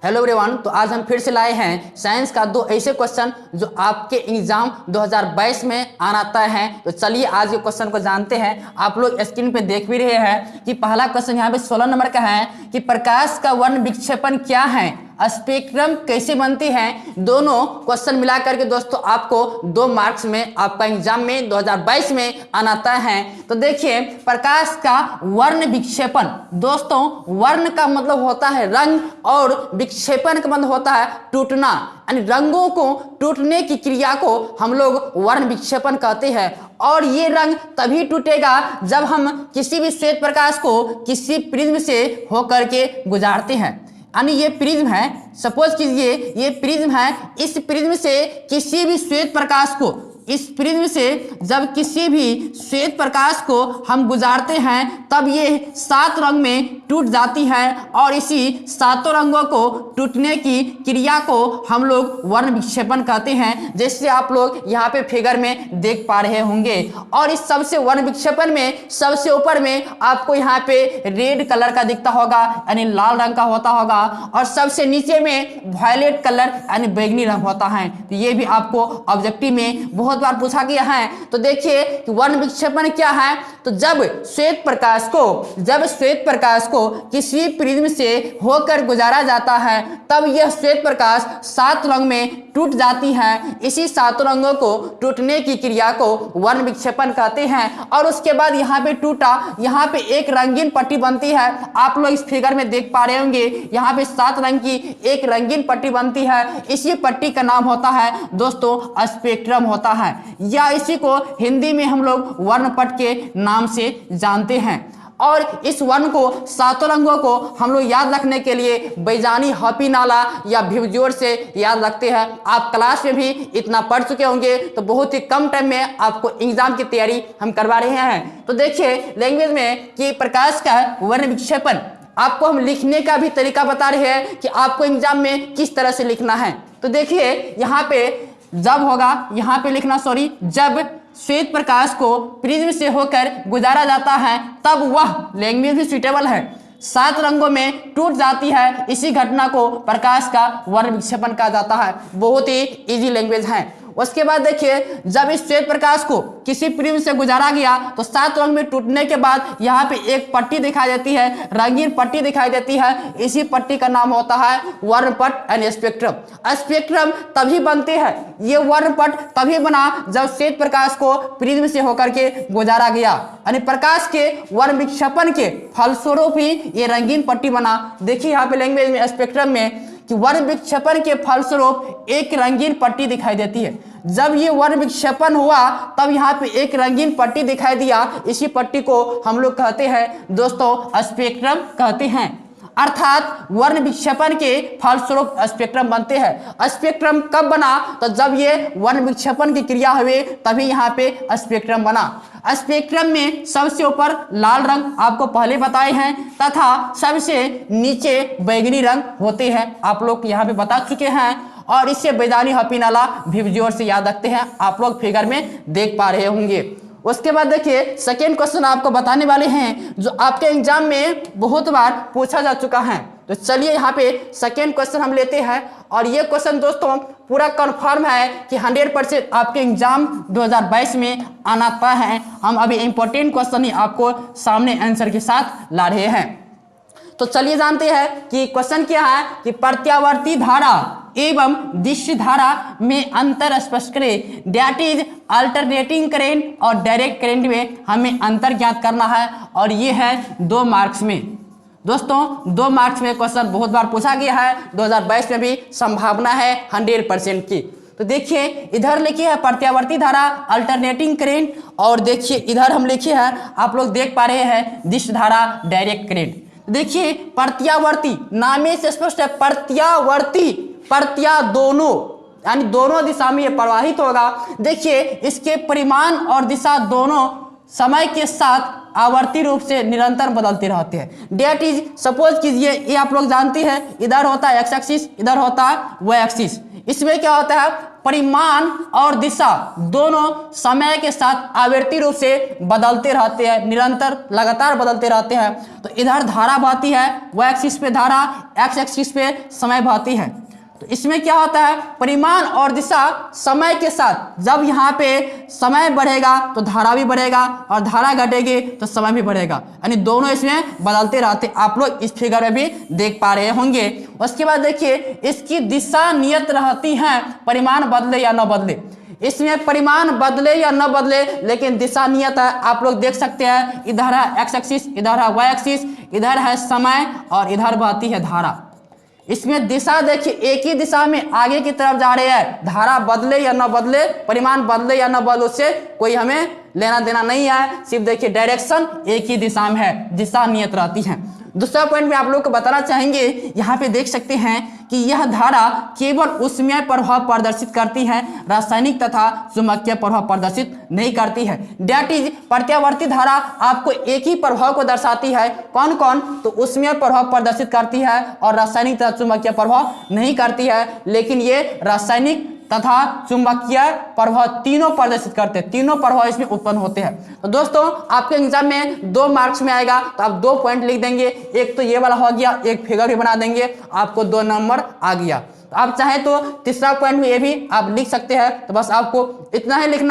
Hello everyone, तो आज हम फिर से लाए हैं साइंस का दो ऐसे क्वेश्चन जो आपके एग्जाम 2022 में आना तय है। तो चलिए आज के क्वेश्चन को जानते हैं। आप लोग स्क्रीन पे देख भी रहे हैं कि पहला क्वेश्चन यहाँ पे 16 नंबर का है कि प्रकाश का वर्ण विक्षेपण क्या है, स्पेक्ट्रम कैसे बनती है। दोनों क्वेश्चन मिला करके दोस्तों आपको 2 मार्क्स में आपका एग्जाम में 2022 में आना तय है। तो देखिए प्रकाश का वर्ण विक्षेपण, दोस्तों वर्ण का मतलब होता है रंग और विक्षेपण का मतलब होता है टूटना, यानी रंगों को टूटने की क्रिया को हम लोग वर्ण विक्षेपण कहते हैं। और ये रंग तभी टूटेगा जब हम किसी भी श्वेत प्रकाश को किसी प्रिज्म से होकर के गुजारते हैं। यानी ये प्रिज्म है, सपोज कीजिए ये प्रिज्म है, इस प्रिज्म से किसी भी श्वेत प्रकाश को, इस प्रिज्म से जब किसी भी श्वेत प्रकाश को हम गुजारते हैं तब ये 7 रंग में टूट जाती है और इसी 7 रंगों को टूटने की क्रिया को हम लोग वर्ण विक्षेपण कहते हैं, जैसे आप लोग यहाँ पे फिगर में देख पा रहे होंगे। और इस सबसे वर्ण विक्षेपण में सबसे ऊपर में आपको यहाँ पे रेड कलर का दिखता होगा, यानी लाल रंग का होता होगा, और सबसे नीचे में वायलेट कलर यानी बैंगनी रंग होता है। तो ये भी आपको ऑब्जेक्टिव में बहुत बार पूछा गया है। तो देखिए कि वर्ण विक्षेपण क्या है। तो जब श्वेत प्रकाश को किसी प्रिज्म से होकर गुजारा जाता है तब यह श्वेत प्रकाश 7 रंग में टूट जाती है। इसी 7 रंगों को टूटने की क्रिया को वर्ण विक्षेपण कहते हैं। और उसके बाद यहाँ पे टूटा, यहाँ पे एक रंगीन पट्टी बनती है। आप लोग इस फिगर में देख पा रहे होंगे, यहाँ पे 7 रंग की एक रंगीन पट्टी बनती है। इसी पट्टी का नाम होता है दोस्तों स्पेक्ट्रम होता है, या इसी को हिंदी में हम लोग वर्णपट के नाम से जानते हैं। और इस वर्ण को 7 रंगों को हम लोग याद रखने के लिए बैजानी हॉपी नाला या भिवजोर से याद रखते हैं। आप क्लास में भी इतना पढ़ चुके होंगे, तो बहुत ही कम टाइम में आपको एग्जाम की तैयारी हम करवा रहे हैं। तो देखिए लैंग्वेज में कि प्रकाश का वर्ण विक्षेपण आपको हम लिखने का भी तरीका बता रहे हैं कि आपको एग्जाम में किस तरह से लिखना है। तो देखिए यहाँ पे जब होगा, यहाँ पे लिखना जब श्वेत प्रकाश को प्रिज्म से होकर गुजारा जाता है तब वह, लैंग्वेज भी सुइटेबल है, 7 रंगों में टूट जाती है। इसी घटना को प्रकाश का वर्ण विक्षेपण कहा जाता है। बहुत ही इजी लैंग्वेज है। उसके बाद देखिए जब इस श्वेत प्रकाश को किसी प्रिज्म से गुजारा गया तो 7 रंग में टूटने के बाद यहाँ पे एक पट्टी दिखाई देती है, रंगीन पट्टी दिखाई देती है। इसी पट्टी का नाम होता है वर्णपट यानी स्पेक्ट्रम। स्पेक्ट्रम तभी बनते हैं, ये वर्णपट तभी बना जब श्वेत प्रकाश को प्रिज्म से होकर के गुजारा गया, यानी प्रकाश के वर्ण विक्षेपण के फलस्वरूप ही ये रंगीन पट्टी बना। देखिए यहाँ पे लैंग्वेज में स्पेक्ट्रम में कि वर्ण विक्षेपण के फलस्वरूप एक रंगीन पट्टी दिखाई देती है। जब ये वर्ण विक्षेपण हुआ तब यहाँ पे एक रंगीन पट्टी दिखाई दिया। इसी पट्टी को हम लोग कहते हैं दोस्तों स्पेक्ट्रम कहते हैं। अर्थात वर्ण विक्षेपण के फलस्वरूप स्पेक्ट्रम बनते हैं। स्पेक्ट्रम कब बना? तो जब ये वर्ण विक्षेपण की क्रिया हुई तभी यहाँ पे स्पेक्ट्रम बना। स्पेक्ट्रम में सबसे ऊपर लाल रंग आपको पहले बताए हैं तथा सबसे नीचे बैंगनी रंग होते हैं, आप लोग यहाँ पे बता चुके हैं। और इससे बैजानी हॉपी नाला भिवजोर से याद रखते हैं, आप लोग फिगर में देख पा रहे होंगे। उसके बाद देखिए सेकेंड क्वेश्चन आपको बताने वाले हैं जो आपके एग्जाम में बहुत बार पूछा जा चुका है। तो चलिए यहाँ पे सेकेंड क्वेश्चन हम लेते हैं। और ये क्वेश्चन दोस्तों पूरा कंफर्म है कि 100% आपके एग्जाम 2022 में आना तय है। हम अभी इंपॉर्टेंट क्वेश्चन ही आपको सामने आंसर के साथ ला रहे हैं। तो चलिए जानते हैं कि क्वेश्चन क्या है कि प्रत्यावर्ती धारा एवं दृश्य धारा में अंतर स्पष्ट करें। दैट इज अल्टरनेटिंग करंट और डायरेक्ट करंट में हमें अंतर ज्ञात करना है। और ये है 2 मार्क्स में। दोस्तों 2 मार्क्स में क्वेश्चन बहुत बार पूछा गया है, 2022 में भी संभावना है 100% की। तो देखिए इधर लिखी है प्रत्यावर्ती धारा अल्टरनेटिंग करंट, और देखिए इधर हम लिखे हैं, आप लोग देख पा रहे हैं दृश्य धारा डायरेक्ट करंट। देखिए प्रत्यावर्ती नामे से स्पष्ट है, प्रत्यावर्ती, प्रत्या दोनों, यानी दोनों दिशा में ये प्रवाहित होगा। देखिए इसके परिमाण और दिशा दोनों समय के साथ आवर्ती रूप से निरंतर बदलते रहते हैं। डेट इज, सपोज कीजिए ये आप लोग जानते हैं, इधर होता है एक्स एक्सिस, इधर होता है वाई एक्सिस। इसमें क्या होता है परिमाण और दिशा दोनों समय के साथ आवर्ती रूप से बदलते रहते हैं, निरंतर लगातार बदलते रहते हैं। तो इधर धारा बहती है, y एक्सिस पे धारा, x एक्सिस पे समय बहती है। तो इसमें क्या होता है, परिमाण और दिशा समय के साथ, जब यहाँ पे समय बढ़ेगा तो धारा भी बढ़ेगा और धारा घटेगी तो समय भी बढ़ेगा, यानी दोनों इसमें बदलते रहते। आप लोग इस फिगर में भी देख पा रहे होंगे। उसके बाद देखिए इसकी दिशा नियत रहती है, परिमाण बदले या न बदले। इसमें परिमाण बदले या न बदले लेकिन दिशा नियत है। आप लोग देख सकते हैं इधर है x एक्सिस, इधर है y एक्सिस, इधर है समय और इधर बहती है धारा। इसमें दिशा देखिए एक ही दिशा में आगे की तरफ जा रहे हैं। धारा बदले या न बदले, परिमाण बदले या न बदले, उससे कोई हमें लेना देना नहीं है। सिर्फ देखिए डायरेक्शन एक ही दिशा में है, दिशा नियत रहती है। दूसरा पॉइंट में आप लोग को बताना चाहेंगे, यहाँ पे देख सकते हैं कि यह धारा केवल ऊष्मीय प्रभाव प्रदर्शित करती है, रासायनिक तथा चुंबकीय प्रभाव प्रदर्शित नहीं करती है। दैट इज प्रत्यावर्ती धारा आपको एक ही प्रभाव को दर्शाती है। कौन कौन? तो ऊष्मीय प्रभाव प्रदर्शित करती है और रासायनिक तथा चुंबकीय प्रभाव नहीं करती है। लेकिन ये रासायनिक तथा चुंबकीय प्रभाव तीनों प्रदर्शित करते हैं, तीनों प्रभाव इसमें उत्पन्न होते हैं। तो दोस्तों आपके एग्जाम में 2 मार्क्स में आएगा, तो आप 2 पॉइंट लिख देंगे। एक तो ये वाला हो गया, एक फिगर भी बना देंगे, आपको 2 नंबर आ गया। तो आप चाहे तो तीसरा पॉइंट में ये भी आप लिख सकते हैं। तो बस आपको इतना ही लिखना।